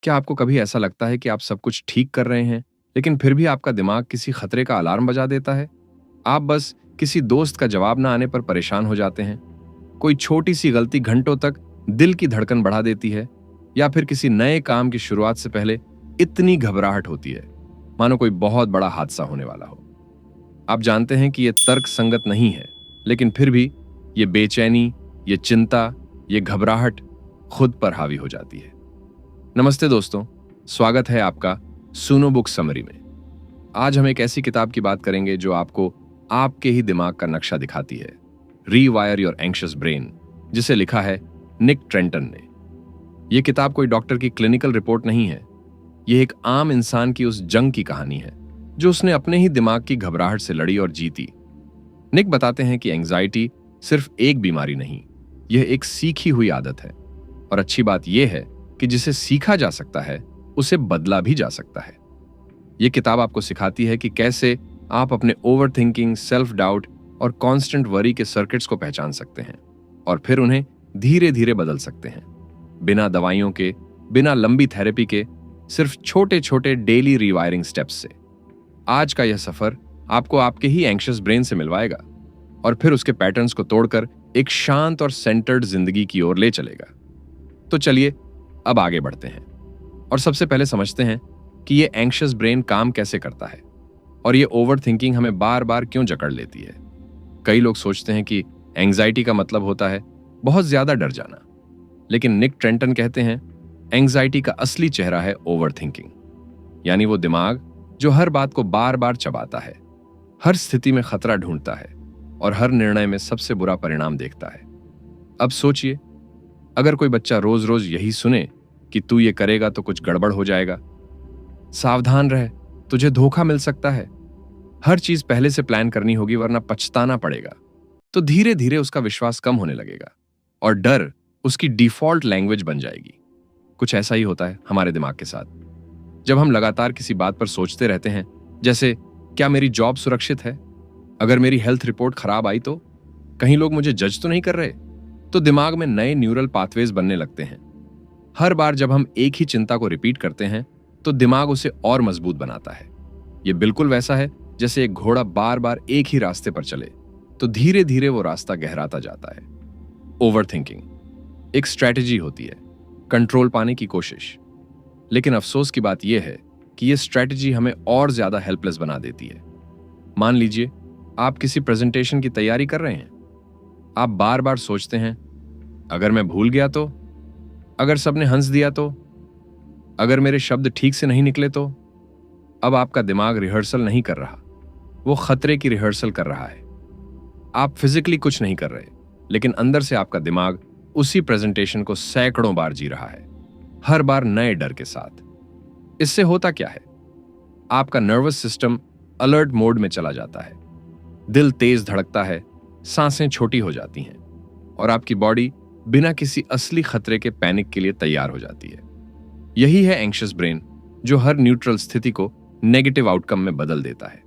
क्या आपको कभी ऐसा लगता है कि आप सब कुछ ठीक कर रहे हैं, लेकिन फिर भी आपका दिमाग किसी खतरे का अलार्म बजा देता है? आप बस किसी दोस्त का जवाब ना आने पर परेशान हो जाते हैं, कोई छोटी सी गलती घंटों तक दिल की धड़कन बढ़ा देती है, या फिर किसी नए काम की शुरुआत से पहले इतनी घबराहट होती है मानो कोई बहुत बड़ा हादसा होने वाला हो। आप जानते हैं कि यह तर्क संगत नहीं है, लेकिन फिर भी ये बेचैनी, ये चिंता, ये घबराहट खुद पर हावी हो जाती है। नमस्ते दोस्तों, स्वागत है आपका सुनो बुक समरी में। आज हम एक ऐसी किताब की बात करेंगे जो आपको आपके ही दिमाग का नक्शा दिखाती है, रीवायर योर एंग्शियस ब्रेन, जिसे लिखा है निक ट्रेंटन ने। यह किताब कोई डॉक्टर की क्लिनिकल रिपोर्ट नहीं है, यह एक आम इंसान की उस जंग की कहानी है जो उसने अपने ही दिमाग की घबराहट से लड़ी और जीती। निक बताते हैं कि एंजाइटी सिर्फ एक बीमारी नहीं, यह एक सीखी हुई आदत है, और अच्छी बात यह है कि जिसे सीखा जा सकता है उसे बदला भी जा सकता है। यह किताब आपको सिखाती है कि कैसे आप अपने ओवर थिंकिंग, सेल्फ डाउट और कांस्टेंट वरी के सर्किट्स को पहचान सकते हैं और फिर उन्हें धीरे धीरे बदल सकते हैं, बिना दवाइयों के, बिना लंबी थेरेपी के, सिर्फ छोटे छोटे डेली रिवायरिंग स्टेप्स से। आज का यह सफर आपको आपके ही एंग्शियस ब्रेन से मिलवाएगा और फिर उसके पैटर्न्स को तोड़कर एक शांत और सेंटर्ड जिंदगी की ओर ले चलेगा। तो चलिए अब आगे बढ़ते हैं और सबसे पहले समझते हैं कि यह एंग्शियस ब्रेन काम कैसे करता है और यह ओवर थिंकिंग हमें बार बार क्यों जकड़ लेती है। कई लोग सोचते हैं कि एंग्जाइटी का मतलब होता है बहुत ज्यादा डर जाना, लेकिन निक ट्रेंटन कहते हैं एंग्जाइटी का असली चेहरा है ओवर थिंकिंग, यानी वो दिमाग जो हर बात को बार बार चबाता है, हर स्थिति में खतरा ढूंढता है और हर निर्णय में सबसे बुरा परिणाम देखता है। अब सोचिए, अगर कोई बच्चा रोज रोज यही सुने कि तू ये करेगा तो कुछ गड़बड़ हो जाएगा, सावधान रह, तुझे धोखा मिल सकता है, हर चीज पहले से प्लान करनी होगी वरना पछताना पड़ेगा, तो धीरे धीरे उसका विश्वास कम होने लगेगा और डर उसकी डिफॉल्ट लैंग्वेज बन जाएगी। कुछ ऐसा ही होता है हमारे दिमाग के साथ। जब हम लगातार किसी बात पर सोचते रहते हैं, जैसे क्या मेरी जॉब सुरक्षित है, अगर मेरी हेल्थ रिपोर्ट खराब आई तो, कहीं लोग मुझे जज तो नहीं कर रहे, तो दिमाग में नए न्यूरल पाथवेज बनने लगते हैं। हर बार जब हम एक ही चिंता को रिपीट करते हैं तो दिमाग उसे और मजबूत बनाता है। यह बिल्कुल वैसा है जैसे एक घोड़ा बार बार एक ही रास्ते पर चले तो धीरे धीरे वो रास्ता गहराता जाता है। ओवर थिंकिंग एक स्ट्रैटेजी होती है, कंट्रोल पाने की कोशिश, लेकिन अफसोस की बात यह है कि यह स्ट्रैटेजी हमें और ज्यादा हेल्पलेस बना देती है। मान लीजिए आप किसी प्रेजेंटेशन की तैयारी कर रहे हैं, आप बार बार सोचते हैं अगर मैं भूल गया तो, अगर सबने हंस दिया तो, अगर मेरे शब्द ठीक से नहीं निकले तो। अब आपका दिमाग रिहर्सल नहीं कर रहा, वो खतरे की रिहर्सल कर रहा है। आप फिजिकली कुछ नहीं कर रहे, लेकिन अंदर से आपका दिमाग उसी प्रेजेंटेशन को सैकड़ों बार जी रहा है, हर बार नए डर के साथ। इससे होता क्या है, आपका नर्वस सिस्टम अलर्ट मोड में चला जाता है, दिल तेज धड़कता है, सांसें छोटी हो जाती हैं और आपकी बॉडी बिना किसी असली खतरे के पैनिक के लिए तैयार हो जाती है। यही है एंग्शियस ब्रेन जो हर न्यूट्रल स्थिति को नेगेटिव आउटकम में बदल देता है।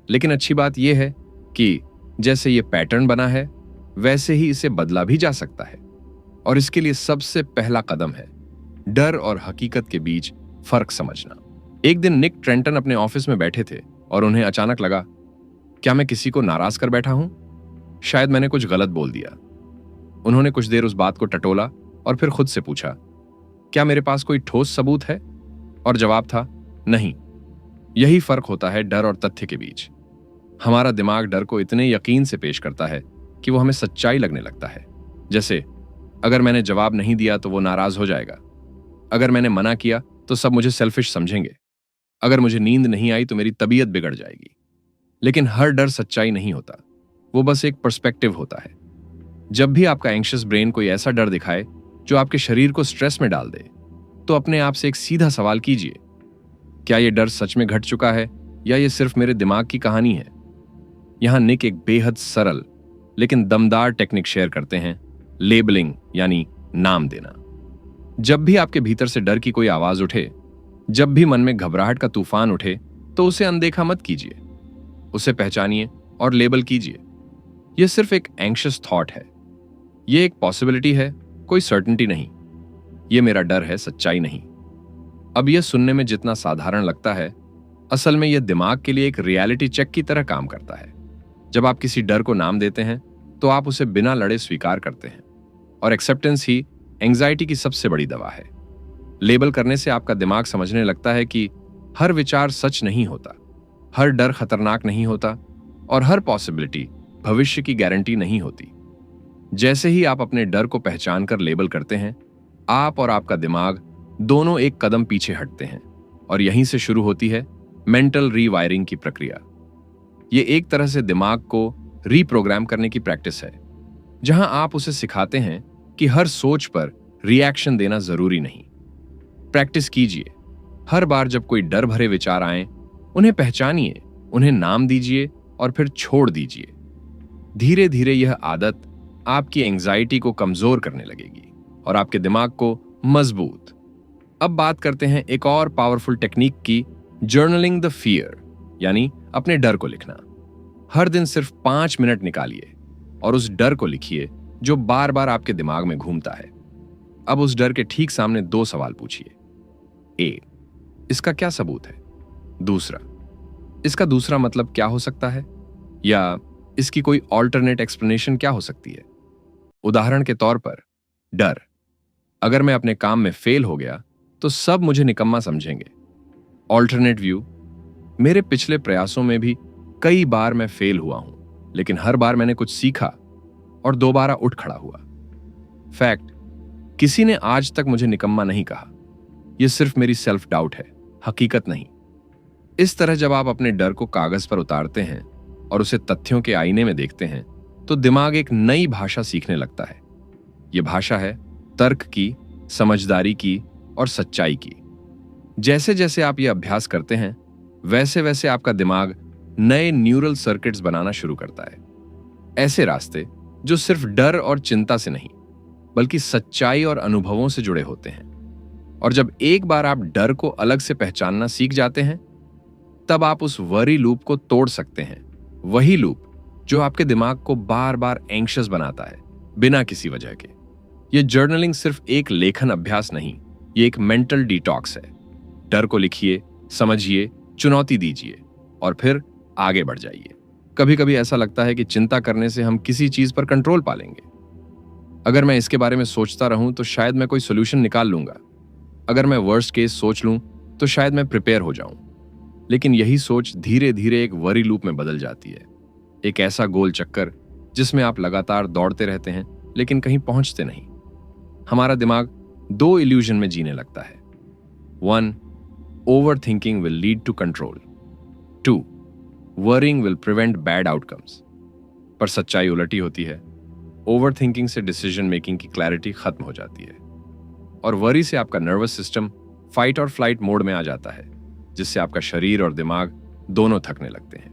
लेकिन अच्छी बात यह है कि जैसे यह पैटर्न बना है वैसे ही इसे बदला भी जा सकता है, और इसके लिए सबसे पहला कदम है डर और हकीकत के बीच फर्क समझना। एक दिन निक ट्रेंटन अपने ऑफिस में बैठे थे और उन्हें अचानक लगा, क्या मैं किसी को नाराज कर बैठा हूं? शायद मैंने कुछ गलत बोल दिया। उन्होंने कुछ देर उस बात को टटोला और फिर खुद से पूछा, क्या मेरे पास कोई ठोस सबूत है? और जवाब था नहीं। यही फर्क होता है डर और तथ्य के बीच। हमारा दिमाग डर को इतने यकीन से पेश करता है कि वो हमें सच्चाई लगने लगता है। जैसे अगर मैंने जवाब नहीं दिया तो वो नाराज हो जाएगा, अगर मैंने मना किया तो सब मुझे सेल्फिश समझेंगे, अगर मुझे नींद नहीं आई तो मेरी तबीयत बिगड़ जाएगी। लेकिन हर डर सच्चाई नहीं होता, वो बस एक पर्सपेक्टिव होता है। जब भी आपका एंग्शियस ब्रेन कोई ऐसा डर दिखाए जो आपके शरीर को स्ट्रेस में डाल दे, तो अपने आप से एक सीधा सवाल कीजिए, क्या यह डर सच में घट चुका है या यह सिर्फ मेरे दिमाग की कहानी है? यहां निक एक बेहद सरल लेकिन दमदार टेक्निक शेयर करते हैं, लेबलिंग यानी नाम देना। जब भी आपके भीतर से डर की कोई आवाज उठे, जब भी मन में घबराहट का तूफान उठे, तो उसे अनदेखा मत कीजिए, उसे पहचानिए और लेबल कीजिए। यह सिर्फ एक एंग्शियस थॉट है, यह एक पॉसिबिलिटी है, कोई सर्टेनिटी नहीं। यह मेरा डर है, सच्चाई नहीं। अब यह सुनने में जितना साधारण लगता है, असल में यह दिमाग के लिए एक रियलिटी चेक की तरह काम करता है। जब आप किसी डर को नाम देते हैं तो आप उसे बिना लड़े स्वीकार करते हैं, और एक्सेप्टेंस ही एंजाइटी की सबसे बड़ी दवा है। लेबल करने से आपका दिमाग समझने लगता है कि हर विचार सच नहीं होता, हर डर खतरनाक नहीं होता, और हर पॉसिबिलिटी भविष्य की गारंटी नहीं होती। जैसे ही आप अपने डर को पहचान कर लेबल करते हैं, आप और आपका दिमाग दोनों एक कदम पीछे हटते हैं, और यहीं से शुरू होती है मेंटल रीवायरिंग की प्रक्रिया। ये एक तरह से दिमाग को रीप्रोग्राम करने की प्रैक्टिस है, जहां आप उसे सिखाते हैं कि हर सोच पर रिएक्शन देना जरूरी नहीं। प्रैक्टिस कीजिए। हर बार जब कोई डर भरे विचार आए, उन्हें पहचानिए, उन्हें नाम दीजिए और फिर छोड़ दीजिए। धीरे धीरे यह आदत आपकी एंजाइटी को कमजोर करने लगेगी और आपके दिमाग को मजबूत। अब बात करते हैं एक और पावरफुल टेक्निक की, जर्नलिंग द फियर, यानी अपने डर को लिखना। हर दिन सिर्फ 5 मिनट निकालिए और उस डर को लिखिए जो बार बार आपके दिमाग में घूमता है। अब उस डर के ठीक सामने 2 सवाल पूछिए। ए, इसका क्या सबूत है? दूसरा, इसका दूसरा मतलब क्या हो सकता है? या इसकी कोई ऑल्टरनेट एक्सप्लेनेशन क्या हो सकती है? उदाहरण के तौर पर, डर, अगर मैं अपने काम में फेल हो गया तो सब मुझे निकम्मा समझेंगे। ऑल्टरनेट व्यू, मेरे पिछले प्रयासों में भी कई बार मैं फेल हुआ हूं, लेकिन हर बार मैंने कुछ सीखा और दोबारा उठ खड़ा हुआ। फैक्ट, किसी ने आज तक मुझे निकम्मा नहीं कहा। यह सिर्फ मेरी सेल्फ डाउट है, हकीकत नहीं। इस तरह जब आप अपने डर को कागज पर उतारते हैं और उसे तथ्यों के आईने में देखते हैं, तो दिमाग एक नई भाषा सीखने लगता है। यह भाषा है तर्क की, समझदारी की और सच्चाई की। जैसे जैसे आप यह अभ्यास करते हैं, वैसे वैसे आपका दिमाग नए न्यूरल सर्किट्स बनाना शुरू करता है। ऐसे रास्ते जो सिर्फ डर और चिंता से नहीं, बल्कि सच्चाई और अनुभवों से जुड़े होते हैं। और जब एक बार आप डर को अलग से पहचानना सीख जाते हैं, तब आप उस वरी लूप को तोड़ सकते हैं। वही लूप जो आपके दिमाग को बार बार एंग्शियस बनाता है, बिना किसी वजह के। यह जर्नलिंग सिर्फ एक लेखन अभ्यास नहीं, ये एक मेंटल डिटॉक्स है। डर को लिखिए, समझिए, चुनौती दीजिए और फिर आगे बढ़ जाइए। कभी कभी ऐसा लगता है कि चिंता करने से हम किसी चीज पर कंट्रोल पा लेंगे। अगर मैं इसके बारे में सोचता रहूं तो शायद मैं कोई सोल्यूशन निकाल लूंगा। अगर मैं वर्स्ट केस सोच लूं तो शायद मैं प्रिपेयर हो जाऊं। लेकिन यही सोच धीरे धीरे एक वरी लूप में बदल जाती है, एक ऐसा गोल चक्कर जिसमें आप लगातार दौड़ते रहते हैं लेकिन कहीं पहुंचते नहीं। हमारा दिमाग 2 इल्यूजन में जीने लगता है। 1, overthinking will lead to control. 2, worrying will prevent bad outcomes. पर सच्चाई उलटी होती है। ओवरथिंकिंग से डिसीजन मेकिंग की क्लैरिटी खत्म हो जाती है और वरी से आपका नर्वस सिस्टम फाइट और फ्लाइट मोड में आ जाता है, जिससे आपका शरीर और दिमाग दोनों थकने लगते हैं।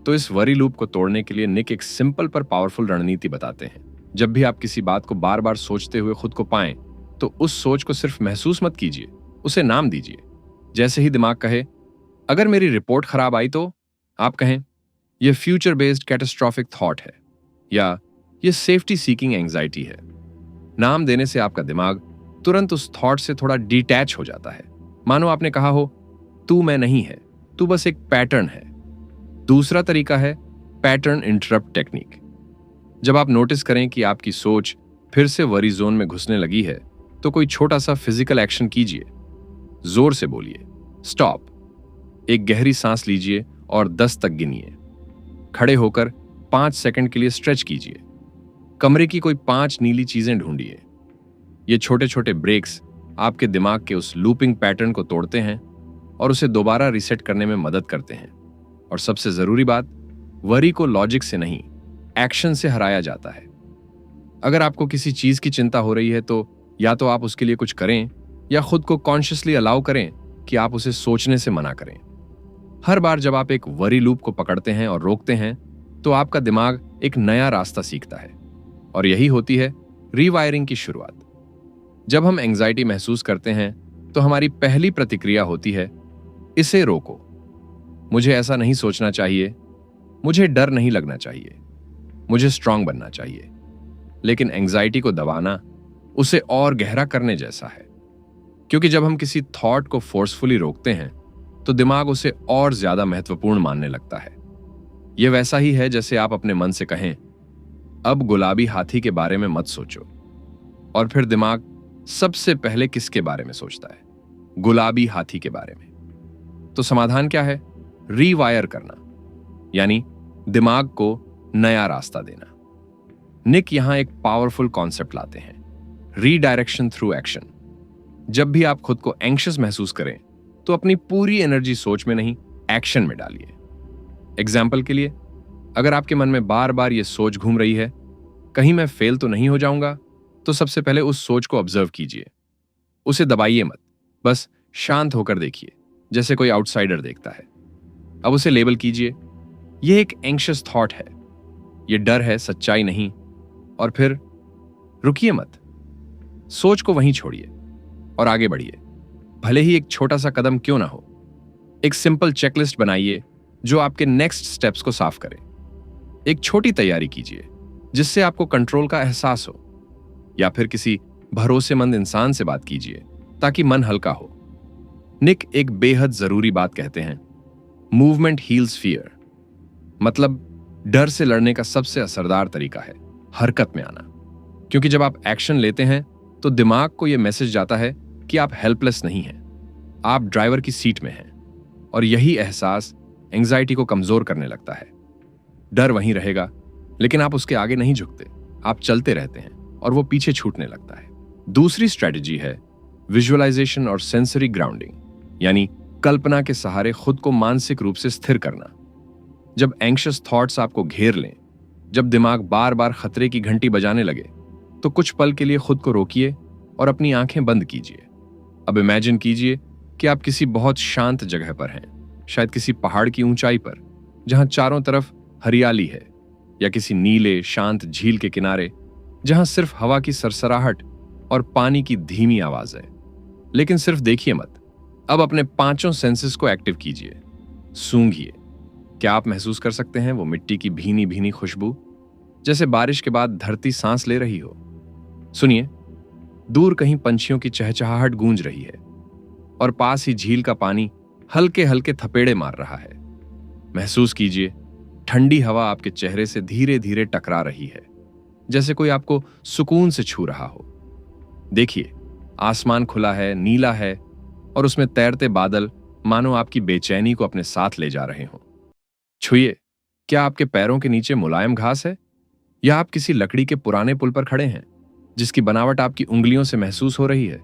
तो इस वरी लूप को तोड़ने के लिए निक एक सिंपल पर पावरफुल रणनीति बताते हैं। जब भी आप किसी बात को बार बार सोचते हुए खुद को पाएं, तो उस सोच को सिर्फ महसूस मत कीजिए, उसे नाम दीजिए। जैसे ही दिमाग कहे, अगर मेरी रिपोर्ट खराब आई तो, आप कहें, यह फ्यूचर बेस्ड कैटास्ट्रॉफिक थॉट है, या यह सेफ्टी सीकिंग एंजाइटी है। नाम देने से आपका दिमाग तुरंत उस थॉट से थोड़ा डिटैच हो जाता है। मानो आपने कहा हो, तू मैं नहीं है, तू बस एक पैटर्न है। दूसरा तरीका है पैटर्न इंटरप्ट टेक्निक। जब आप नोटिस करें कि आपकी सोच फिर से वरी जोन में घुसने लगी है, तो कोई छोटा सा फिजिकल एक्शन कीजिए। जोर से बोलिए, स्टॉप। एक गहरी सांस लीजिए और 10 तक गिनिए। खड़े होकर 5 सेकंड के लिए स्ट्रेच कीजिए। कमरे की कोई 5 नीली चीजें ढूंढिए। ये छोटे छोटे ब्रेक्स आपके दिमाग के उस लूपिंग पैटर्न को तोड़ते हैं और उसे दोबारा रिसेट करने में मदद करते हैं। और सबसे जरूरी बात, वरी को लॉजिक से नहीं, एक्शन से हराया जाता है। अगर आपको किसी चीज की चिंता हो रही है तो या तो आप उसके लिए कुछ करें या खुद को कॉन्शियसली अलाउ करें कि आप उसे सोचने से मना करें। हर बार जब आप एक वरी लूप को पकड़ते हैं और रोकते हैं, तो आपका दिमाग एक नया रास्ता सीखता है और यही होती है रीवायरिंग की शुरुआत। जब हम एंजाइटी महसूस करते हैं तो हमारी पहली प्रतिक्रिया होती है, इसे रोको। मुझे ऐसा नहीं सोचना चाहिए, मुझे डर नहीं लगना चाहिए, मुझे स्ट्रांग बनना चाहिए। लेकिन एंजाइटी को दबाना उसे और गहरा करने जैसा है। क्योंकि जब हम किसी थॉट को फोर्सफुली रोकते हैं तो दिमाग उसे और ज्यादा महत्वपूर्ण मानने लगता है। यह वैसा ही है जैसे आप अपने मन से कहें, अब गुलाबी हाथी के बारे में मत सोचो, और फिर दिमाग सबसे पहले किसके बारे में सोचता है? गुलाबी हाथी के बारे में। तो समाधान क्या है? रीवायर करना, यानी दिमाग को नया रास्ता देना। निक यहां एक पावरफुल कॉन्सेप्ट लाते हैं, रीडायरेक्शन थ्रू एक्शन। जब भी आप खुद को एंग्शियस महसूस करें तो अपनी पूरी एनर्जी सोच में नहीं, एक्शन में डालिए। एग्जाम्पल के लिए, अगर आपके मन में बार बार यह सोच घूम रही है, कहीं मैं फेल तो नहीं हो जाऊंगा, तो सबसे पहले उस सोच को ऑब्जर्व कीजिए। उसे दबाइए मत, बस शांत होकर देखिए, जैसे कोई आउटसाइडर देखता है। अब उसे लेबल कीजिए, यह एक एंग्शियस थॉट है, यह डर है, सच्चाई नहीं। और फिर रुकिए मत, सोच को वहीं छोड़िए और आगे बढ़िए, भले ही एक छोटा सा कदम क्यों ना हो। एक सिंपल चेकलिस्ट बनाइए जो आपके नेक्स्ट स्टेप्स को साफ करे। एक छोटी तैयारी कीजिए जिससे आपको कंट्रोल का एहसास हो, या फिर किसी भरोसेमंद इंसान से बात कीजिए ताकि मन हल्का हो। निक एक बेहद जरूरी बात कहते हैं, मूवमेंट हील्स फियर। मतलब डर से लड़ने का सबसे असरदार तरीका है हरकत में आना। क्योंकि जब आप एक्शन लेते हैं तो दिमाग को यह मैसेज जाता है कि आप हेल्पलेस नहीं हैं, आप ड्राइवर की सीट में हैं। और यही एहसास एंजाइटी को कमजोर करने लगता है। डर वहीं रहेगा, लेकिन आप उसके आगे नहीं झुकते, आप चलते रहते हैं और वो पीछे छूटने लगता है। दूसरी स्ट्रेटजी है विजुअलाइजेशन और सेंसरी ग्राउंडिंग, यानी कल्पना के सहारे खुद को मानसिक रूप से स्थिर करना। जब एंग्शियस थॉट्स आपको घेर लें, जब दिमाग बार बार खतरे की घंटी बजाने लगे, तो कुछ पल के लिए खुद को रोकिए और अपनी आंखें बंद कीजिए। अब इमेजिन कीजिए कि आप किसी बहुत शांत जगह पर हैं, शायद किसी पहाड़ की ऊंचाई पर जहां चारों तरफ हरियाली है, या किसी नीले शांत झील के किनारे जहां सिर्फ हवा की सरसराहट और पानी की धीमी आवाज है। लेकिन सिर्फ देखिए मत, अब अपने पांचों सेंसेस को एक्टिव कीजिए। सूंघिए, क्या आप महसूस कर सकते हैं वो मिट्टी की भीनी भीनी खुशबू, जैसे बारिश के बाद धरती सांस ले रही हो? सुनिए, दूर कहीं पंछियों की चहचहाहट गूंज रही है और पास ही झील का पानी हल्के हल्के थपेड़े मार रहा है। महसूस कीजिए, ठंडी हवा आपके चेहरे से धीरे धीरे टकरा रही है, जैसे कोई आपको सुकून से छू रहा हो। देखिए, आसमान खुला है, नीला है, और उसमें तैरते बादल मानो आपकी बेचैनी को अपने साथ ले जा रहे हों। छुइए, क्या आपके पैरों के नीचे मुलायम घास है, या आप किसी लकड़ी के पुराने पुल पर खड़े हैं जिसकी बनावट आपकी उंगलियों से महसूस हो रही है?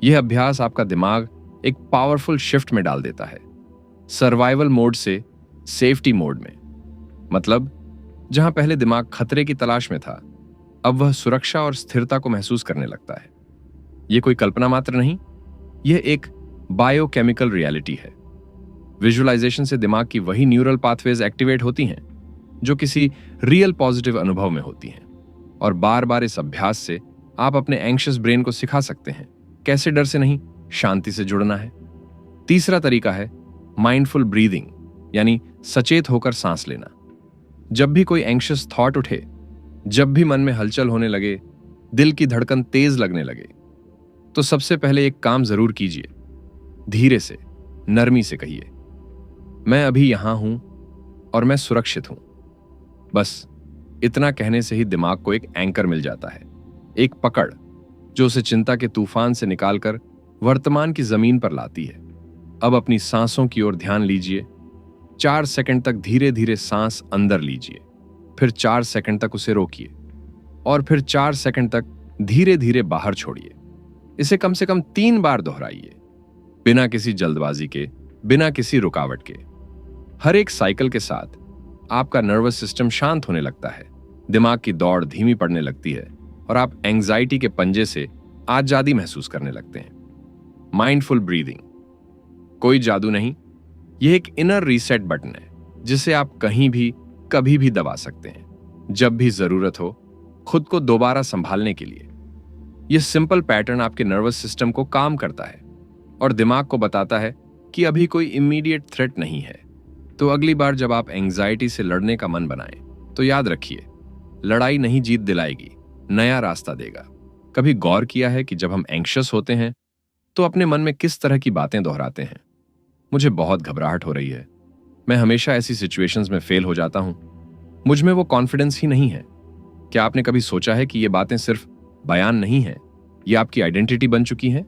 यह अभ्यास आपका दिमाग एक पावरफुल शिफ्ट में डाल देता है, सर्वाइवल मोड से सेफ्टी मोड में। मतलब जहां पहले दिमाग खतरे की तलाश में था, अब वह सुरक्षा और स्थिरता को महसूस करने लगता है। यह कोई कल्पना मात्र नहीं, यह एक बायोकेमिकल रियलिटी है। विजुअलाइजेशन से दिमाग की वही न्यूरल पाथवेज एक्टिवेट होती हैं जो किसी रियल पॉजिटिव अनुभव में होती हैं, और बार बार इस अभ्यास से आप अपने एंग्शियस ब्रेन को सिखा सकते हैं कैसे डर से नहीं, शांति से जुड़ना है। तीसरा तरीका है माइंडफुल ब्रीदिंग, यानी सचेत होकर सांस लेना। जब भी कोई एंग्शियस थॉट उठे, जब भी मन में हलचल होने लगे, दिल की धड़कन तेज लगने लगे, तो सबसे पहले एक काम जरूर कीजिए। धीरे से, नरमी से कहिए, मैं अभी यहां हूं और मैं सुरक्षित हूं। बस इतना कहने से ही दिमाग को एक एंकर मिल जाता है, एक पकड़ जो उसे चिंता के तूफान से निकालकर वर्तमान की जमीन पर लाती है। अब अपनी सांसों की ओर ध्यान लीजिए। 4 सेकंड तक धीरे धीरे सांस अंदर लीजिए, फिर 4 सेकंड तक उसे रोकिए, और फिर 4 सेकंड तक धीरे धीरे बाहर छोड़िए। इसे कम से कम 3 बार दोहराइए, बिना किसी जल्दबाजी के, बिना किसी रुकावट के। हर एक साइकिल के साथ आपका नर्वस सिस्टम शांत होने लगता है, दिमाग की दौड़ धीमी पड़ने लगती है, और आप एंग्जाइटी के पंजे से आजादी महसूस करने लगते हैं। माइंडफुल ब्रीदिंग कोई जादू नहीं, यह एक इनर रीसेट बटन है जिसे आप कहीं भी कभी भी दबा सकते हैं, जब भी जरूरत हो खुद को दोबारा संभालने के लिए। यह सिंपल पैटर्न आपके नर्वस सिस्टम को काम करता है और दिमाग को बताता है कि अभी कोई इमीडिएट थ्रेट नहीं है। तो अगली बार जब आप एंग्जाइटी से लड़ने का मन बनाएं, तो याद रखिए, लड़ाई नहीं जीत दिलाएगी, नया रास्ता देगा। कभी गौर किया है कि जब हम एंग्शियस होते हैं तो अपने मन में किस तरह की बातें दोहराते हैं? मुझे बहुत घबराहट हो रही है। मैं हमेशा ऐसी सिचुएशंस में फेल हो जाता हूं। मुझ में वो कॉन्फिडेंस ही नहीं है। क्या आपने कभी सोचा है कि ये बातें सिर्फ बयान नहीं है, ये आपकी आइडेंटिटी बन चुकी हैं?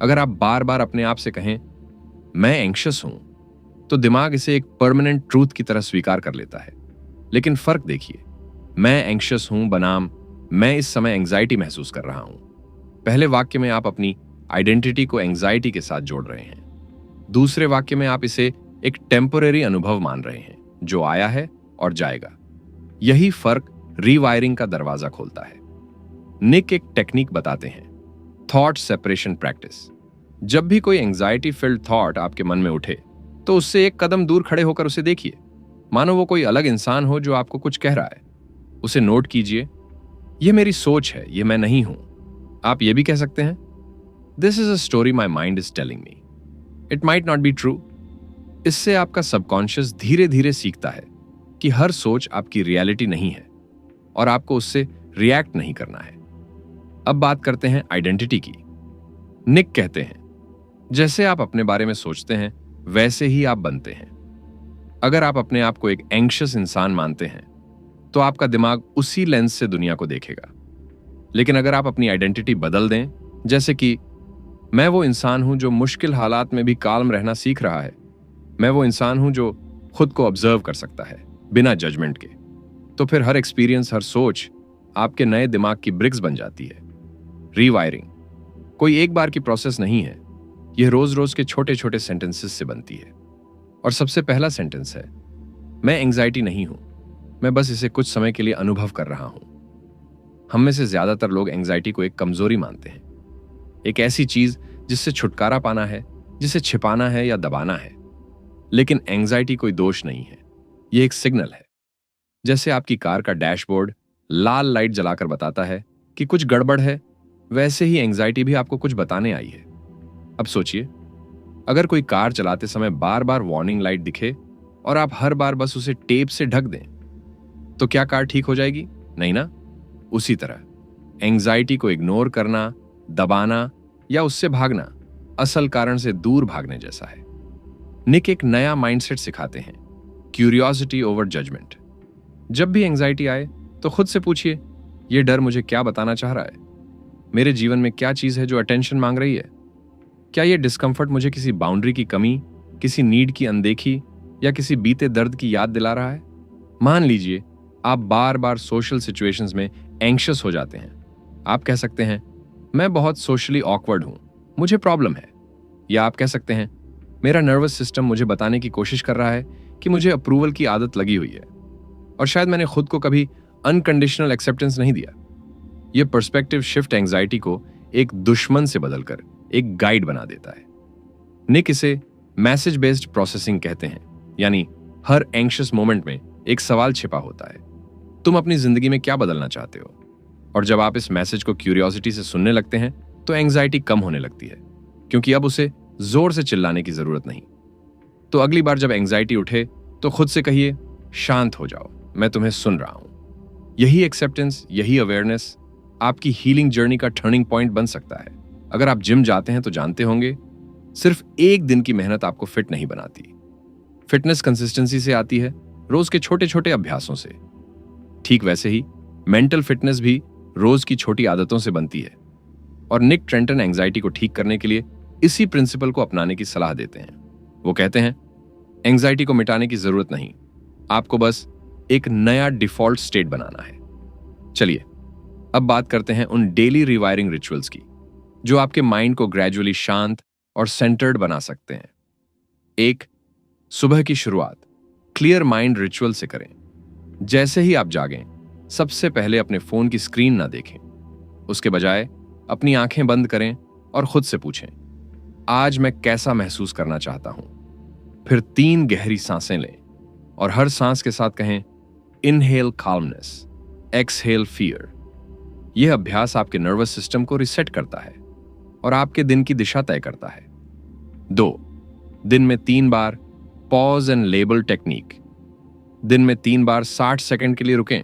अगर आप बार बार अपने आप से कहें मैं एंग्शियस हूं, तो दिमाग इसे एक परमानेंट ट्रूथ की तरह स्वीकार कर लेता है। लेकिन फर्क देखिए, मैं एंग्शियस हूं बनाम मैं इस समय एंग्जाइटी महसूस कर रहा हूं। पहले वाक्य में आप अपनी आइडेंटिटी को एंग्जाइटी के साथ जोड़ रहे हैं। दूसरे वाक्य में आप इसे एक टेम्पररी अनुभव मान रहे हैं जो आया है और जाएगा। यही फर्क रीवायरिंग का दरवाजा खोलता है। निक एक टेक्निक बताते हैं, थॉट सेपरेशन प्रैक्टिस। जब भी कोई एंग्जाइटी फिल्ड थॉट आपके मन में उठे, तो उससे एक कदम दूर खड़े होकर उसे देखिए, मानो वो कोई अलग इंसान हो जो आपको कुछ कह रहा है। उसे नोट कीजिए, यह मेरी सोच है, यह मैं नहीं हूं। आप यह भी कह सकते हैं, this is a story my mind is telling me, it might not be true. इससे आपका सबकॉन्शियस धीरे धीरे सीखता है कि हर सोच आपकी रियलिटी नहीं है और आपको उससे रिएक्ट नहीं करना है। अब बात करते हैं आइडेंटिटी की। निक कहते हैं, जैसे आप अपने बारे में सोचते हैं वैसे ही आप बनते हैं। अगर आप अपने आप को एक एंग्शियस इंसान मानते हैं, तो आपका दिमाग उसी लेंस से दुनिया को देखेगा। लेकिन अगर आप अपनी आइडेंटिटी बदल दें, जैसे कि मैं वो इंसान हूं जो मुश्किल हालात में भी काल्म रहना सीख रहा है, मैं वो इंसान हूं जो खुद को ऑब्जर्व कर सकता है बिना जजमेंट के, तो फिर हर एक्सपीरियंस, हर सोच आपके नए दिमाग की ब्रिक्स बन जाती है। रीवायरिंग कोई एक बार की प्रोसेस नहीं है, यह रोज रोज के छोटे छोटे सेंटेंसेस से बनती है। और सबसे पहला सेंटेंस है, मैं एंग्जाइटी नहीं हूं, मैं बस इसे कुछ समय के लिए अनुभव कर रहा हूं। हम में से ज्यादातर लोग एंग्जाइटी को एक कमजोरी मानते हैं, एक ऐसी चीज जिससे छुटकारा पाना है, जिसे छिपाना है या दबाना है। लेकिन एंग्जाइटी कोई दोष नहीं है, यह एक सिग्नल है। जैसे आपकी कार का डैशबोर्ड लाल लाइट जलाकर बताता है कि कुछ गड़बड़ है, वैसे ही एंग्जाइटी भी आपको कुछ बताने आई है। अब सोचिए, अगर कोई कार चलाते समय बार बार वार्निंग लाइट दिखे और आप हर बार बस उसे टेप से ढक दें, तो क्या कार ठीक हो जाएगी? नहीं ना। उसी तरह एंग्जाइटी को इग्नोर करना, दबाना या उससे भागना असल कारण से दूर भागने जैसा है। निक एक नया माइंडसेट सिखाते हैं, क्यूरियोसिटी ओवर जजमेंट। जब भी एंग्जाइटी आए तो खुद से पूछिए, यह डर मुझे क्या बताना चाह रहा है? मेरे जीवन में क्या चीज है जो अटेंशन मांग रही है? क्या यह डिस्कंफर्ट मुझे किसी बाउंड्री की कमी, किसी नीड की अनदेखी या किसी बीते दर्द की याद दिला रहा है? मान लीजिए आप बार बार सोशल सिचुएशंस में एंग्शियस हो जाते हैं। आप कह सकते हैं, मैं बहुत सोशली ऑकवर्ड हूं, मुझे प्रॉब्लम है। या आप कह सकते हैं, मेरा नर्वस सिस्टम मुझे बताने की कोशिश कर रहा है कि मुझे अप्रूवल की आदत लगी हुई है और शायद मैंने खुद को कभी अनकंडीशनल एक्सेप्टेंस नहीं दिया। यह पर्सपेक्टिव शिफ्ट एंग्जाइटी को एक दुश्मन से बदलकर एक गाइड बना देता है। निक इसे मैसेज बेस्ड प्रोसेसिंग कहते हैं, यानी हर एंग्शियस मोमेंट में एक सवाल छिपा होता है, तुम अपनी जिंदगी में क्या बदलना चाहते हो? और जब आप इस मैसेज को क्यूरियोसिटी से सुनने लगते हैं, तो एंग्जाइटी कम होने लगती है, क्योंकि अब उसे जोर से चिल्लाने की जरूरत नहीं। तो अगली बार जब एंग्जाइटी उठे तो खुद से कहिए, शांत हो जाओ, मैं तुम्हें सुन रहा हूं। यही एक्सेप्टेंस, यही अवेयरनेस आपकी हीलिंग जर्नी का टर्निंग पॉइंट बन सकता है। अगर आप जिम जाते हैं तो जानते होंगे, सिर्फ एक दिन की मेहनत आपको फिट नहीं बनाती। फिटनेस कंसिस्टेंसी से आती है, रोज के छोटे छोटे अभ्यासों से। ठीक वैसे ही मेंटल फिटनेस भी रोज की छोटी आदतों से बनती है। और निक ट्रेंटन एंग्जाइटी को ठीक करने के लिए इसी प्रिंसिपल को अपनाने की सलाह देते हैं। वो कहते हैं, एंग्जाइटी को मिटाने की जरूरत नहीं, आपको बस एक नया डिफॉल्ट स्टेट बनाना है। चलिए अब बात करते हैं उन डेली रिवायरिंग रिचुअल्स की जो आपके माइंड को ग्रेजुअली शांत और सेंटर्ड बना सकते हैं। एक, सुबह की शुरुआत क्लियर माइंड रिचुअल से करें। जैसे ही आप जागें, सबसे पहले अपने फोन की स्क्रीन ना देखें। उसके बजाय अपनी आंखें बंद करें और खुद से पूछें, आज मैं कैसा महसूस करना चाहता हूं। फिर 3 गहरी सांसें लें और हर सांस के साथ कहें, इनहेल काल्मनेस, एक्सहेल फियर। यह अभ्यास आपके नर्वस सिस्टम को रिसेट करता है और आपके दिन की दिशा तय करता है। 2, दिन में 3 बार पॉज एंड लेबल टेक्निक। दिन में 3 बार 60 सेकंड के लिए रुकें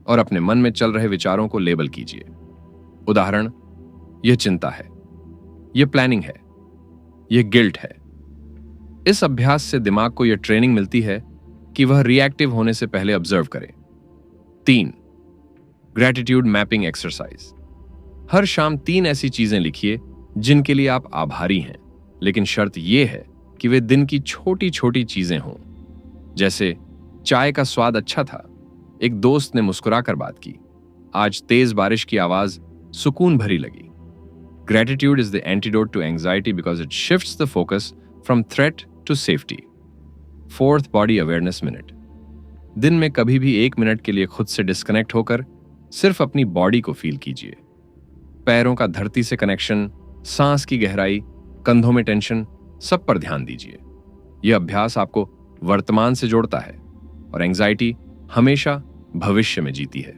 और अपने मन में चल रहे विचारों को लेबल कीजिए। उदाहरण, यह चिंता है, ये प्लानिंग है, ये गिल्ट है। इस अभ्यास से दिमाग को यह ट्रेनिंग मिलती है कि वह रिएक्टिव होने से पहले ऑब्जर्व करे। 3. Gratitude mapping exercise. हर शाम 3 ऐसी चीजें लिखिए जिनके लिए आप आभारी हैं, लेकिन शर्त यह है कि वे दिन की छोटी छोटी चीजें हों। जैसे चाय का स्वाद अच्छा था, एक दोस्त ने मुस्कुराकर बात की, आज तेज बारिश की आवाज सुकून भरी लगी। Gratitude is the antidote to anxiety because it shifts the focus from threat to safety. 4th body awareness minute. दिन में कभी भी 1 मिनट के लिए खुद से डिस्कनेक्ट होकर सिर्फ अपनी बॉडी को फील कीजिए। पैरों का धरती से कनेक्शन, सांस की गहराई, कंधों में टेंशन, सब पर ध्यान दीजिए। यह अभ्यास आपको वर्तमान से जोड़ता है और एंजाइटी हमेशा भविष्य में जीती है।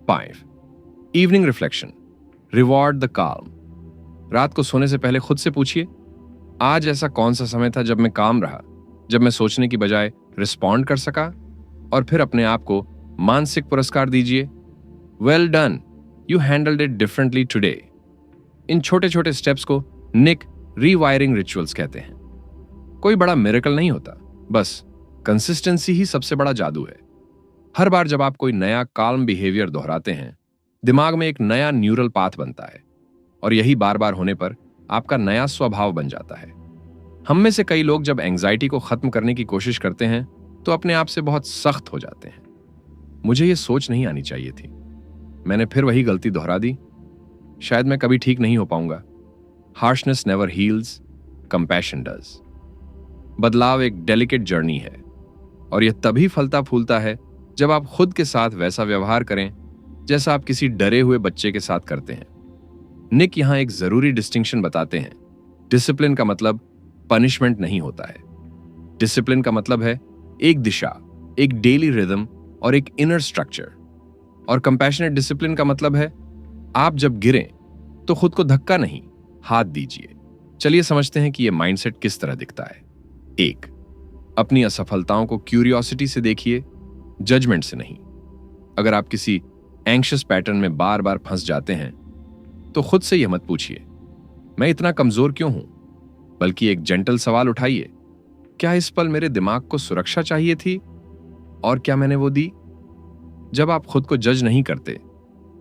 5. Evening reflection. रिवॉर्ड द काम। रात को सोने से पहले खुद से पूछिए, आज ऐसा कौन सा समय था जब मैं काम रहा, जब मैं सोचने की बजाय रिस्पॉन्ड कर सका? और फिर अपने आप को मानसिक पुरस्कार दीजिए, well done, you handled it differently today. इन छोटे छोटे स्टेप्स को निक रीवायरिंग रिचुअल्स कहते हैं। कोई बड़ा मिरेकल नहीं होता, बस कंसिस्टेंसी ही सबसे बड़ा जादू है। हर बार जब आप कोई नया काल्म बिहेवियर दोहराते हैं, दिमाग में एक नया न्यूरल पाथ बनता है और यही बार बार होने पर आपका नया स्वभाव बन जाता है। हम में से कई लोग जब एंजाइटी को खत्म करने की कोशिश करते हैं तो अपने आप से बहुत सख्त हो जाते हैं। मुझे यह सोच नहीं आनी चाहिए थी, मैंने फिर वही गलती दोहरा दी, शायद मैं कभी ठीक नहीं हो पाऊंगा। Harshness never heels, compassion does. बदलाव एक डेलिकेट जर्नी है और यह तभी फलता फूलता है जब आप खुद के साथ वैसा व्यवहार करें जैसा आप किसी डरे हुए बच्चे के साथ करते हैं। निक यहां एक जरूरी डिस्टिंक्शन बताते हैं। डिसिप्लिन का मतलब पनिशमेंट नहीं होता है। डिसिप्लिन का मतलब है एक दिशा, एक डेली रिदम और एक इनर स्ट्रक्चर। और कंपैशनेट डिसिप्लिन का मतलब है आप जब गिरें तो खुद को धक्का नहीं, हाथ दीजिए। चलिए समझते हैं कि यह माइंडसेट किस तरह दिखता है। 1. अपनी असफलताओं को क्यूरियोसिटी से देखिए, जजमेंट से नहीं। अगर आप किसी एंग्शियस पैटर्न में बार बार फंस जाते हैं तो खुद से यह मत पूछिए, मैं इतना कमजोर क्यों हूं, बल्कि एक जेंटल सवाल उठाइए, क्या इस पल मेरे दिमाग को सुरक्षा चाहिए थी और क्या मैंने वो दी? जब आप खुद को जज नहीं करते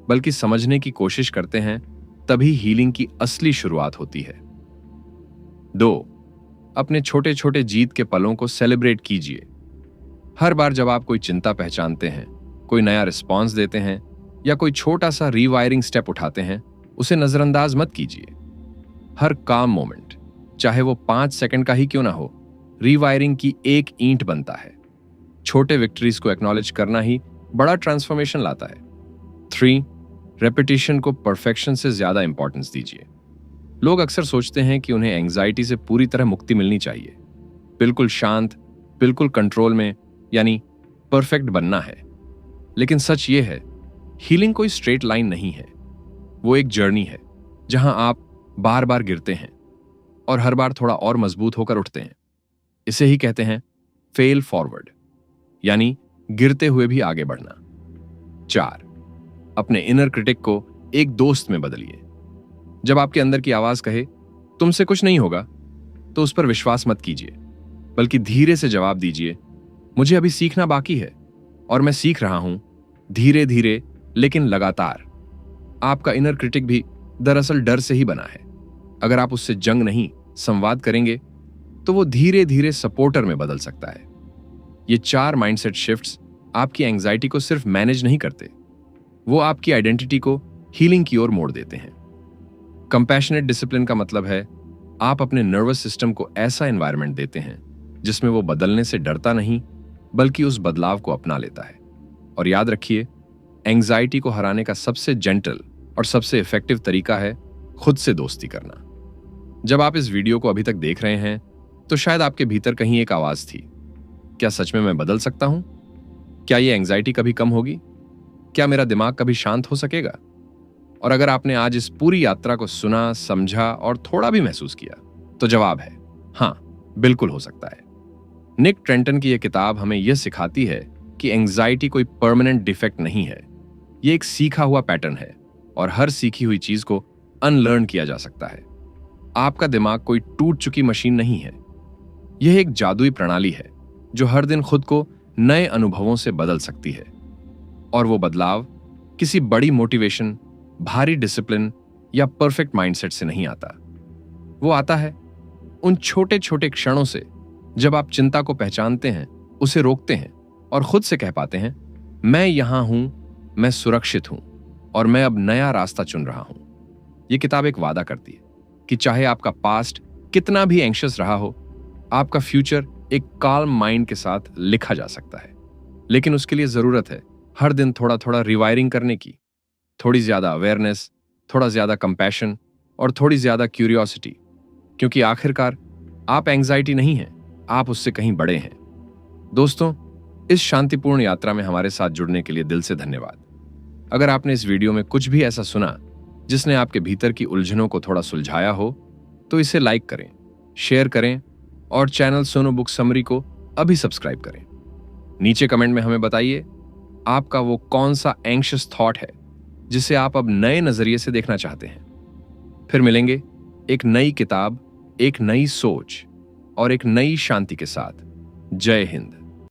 बल्कि समझने की कोशिश करते हैं, तभी हीलिंग की असली शुरुआत होती है। 2. अपने छोटे छोटे जीत के पलों को सेलिब्रेट कीजिए। हर बार जब आप कोई चिंता पहचानते हैं, कोई नया रिस्पॉन्स देते हैं या कोई छोटा सा रीवायरिंग स्टेप उठाते हैं, उसे नजरअंदाज मत कीजिए। हर काम मोमेंट, चाहे वो 5 सेकंड का ही क्यों ना हो, रीवायरिंग की एक ईंट बनता है। छोटे विक्ट्रीज को एक्नॉलेज करना ही बड़ा ट्रांसफॉर्मेशन लाता है। 3. रेपिटेशन को परफेक्शन से ज्यादा इंपॉर्टेंस दीजिए। लोग अक्सर सोचते हैं कि उन्हें एंजाइटी से पूरी तरह मुक्ति मिलनी चाहिए, बिल्कुल शांत, बिल्कुल कंट्रोल में, यानी परफेक्ट बनना है। लेकिन सच ये है, हीलिंग कोई स्ट्रेट लाइन नहीं है। वो एक जर्नी है जहां आप बार बार गिरते हैं और हर बार थोड़ा और मजबूत होकर उठते हैं। इसे ही कहते हैं फेल फॉरवर्ड, यानी गिरते हुए भी आगे बढ़ना। 4. अपने इनर क्रिटिक को एक दोस्त में बदलिए। जब आपके अंदर की आवाज कहे तुमसे कुछ नहीं होगा, तो उस पर विश्वास मत कीजिए, बल्कि धीरे से जवाब दीजिए, मुझे अभी सीखना बाकी है और मैं सीख रहा हूं, धीरे धीरे लेकिन लगातार। आपका इनर क्रिटिक भी दरअसल डर से ही बना है। अगर आप उससे जंग नहीं, संवाद करेंगे तो वो धीरे धीरे सपोर्टर में बदल सकता है। ये 4 माइंडसेट शिफ्ट्स आपकी एंजाइटी को सिर्फ मैनेज नहीं करते, वो आपकी आइडेंटिटी को हीलिंग की ओर मोड़ देते हैं। कंपैशनेट डिसिप्लिन का मतलब है आप अपने नर्वस सिस्टम को ऐसा एनवायरनमेंट देते हैं जिसमें वो बदलने से डरता नहीं, बल्कि उस बदलाव को अपना लेता है। और याद रखिए, एंजाइटी को हराने का सबसे जेंटल और सबसे इफेक्टिव तरीका है खुद से दोस्ती करना। जब आप इस वीडियो को अभी तक देख रहे हैं तो शायद आपके भीतर कहीं एक आवाज थी, क्या सच में मैं बदल सकता हूं? क्या ये एंजाइटी कभी कम होगी? क्या मेरा दिमाग कभी शांत हो सकेगा? और अगर आपने आज इस पूरी यात्रा को सुना, समझा और थोड़ा भी महसूस किया, तो जवाब है हां, बिल्कुल हो सकता है। निक ट्रेंटन की यह किताब हमें यह सिखाती है कि एंजाइटी कोई परमानेंट डिफेक्ट नहीं है, ये एक सीखा हुआ पैटर्न है और हर सीखी हुई चीज को अनलर्न किया जा सकता है। आपका दिमाग कोई टूट चुकी मशीन नहीं है। यह एक जादुई प्रणाली है जो हर दिन खुद को नए अनुभवों से बदल सकती है। और वो बदलाव किसी बड़ी मोटिवेशन, भारी डिसिप्लिन या परफेक्ट माइंडसेट से नहीं आता। वो आता है उन छोटे छोटे क्षणों से जब आप चिंता को पहचानते हैं, उसे रोकते हैं और खुद से कह पाते हैं, मैं यहां हूं, मैं सुरक्षित हूं और मैं अब नया रास्ता चुन रहा हूं। यह किताब एक वादा करती है कि चाहे आपका पास्ट कितना भी एंग्शियस रहा हो, आपका फ्यूचर एक काल्म माइंड के साथ लिखा जा सकता है। लेकिन उसके लिए जरूरत है हर दिन थोड़ा थोड़ा रिवायरिंग करने की, थोड़ी ज्यादा अवेयरनेस, थोड़ा ज्यादा कंपैशन और थोड़ी ज्यादा क्यूरियोसिटी। क्योंकि आखिरकार आप एंग्जाइटी नहीं हैं, आप उससे कहीं बड़े हैं। दोस्तों, इस शांतिपूर्ण यात्रा में हमारे साथ जुड़ने के लिए दिल से धन्यवाद। अगर आपने इस वीडियो में कुछ भी ऐसा सुना जिसने आपके भीतर की उलझनों को थोड़ा सुलझाया हो, तो इसे लाइक करें, शेयर करें और चैनल सोनू बुक समरी को अभी सब्सक्राइब करें। नीचे कमेंट में हमें बताइए आपका वो कौन सा एंग्शियस थॉट है जिसे आप अब नए नजरिए से देखना चाहते हैं। फिर मिलेंगे एक नई किताब, एक नई सोच और एक नई शांति के साथ। जय हिंद।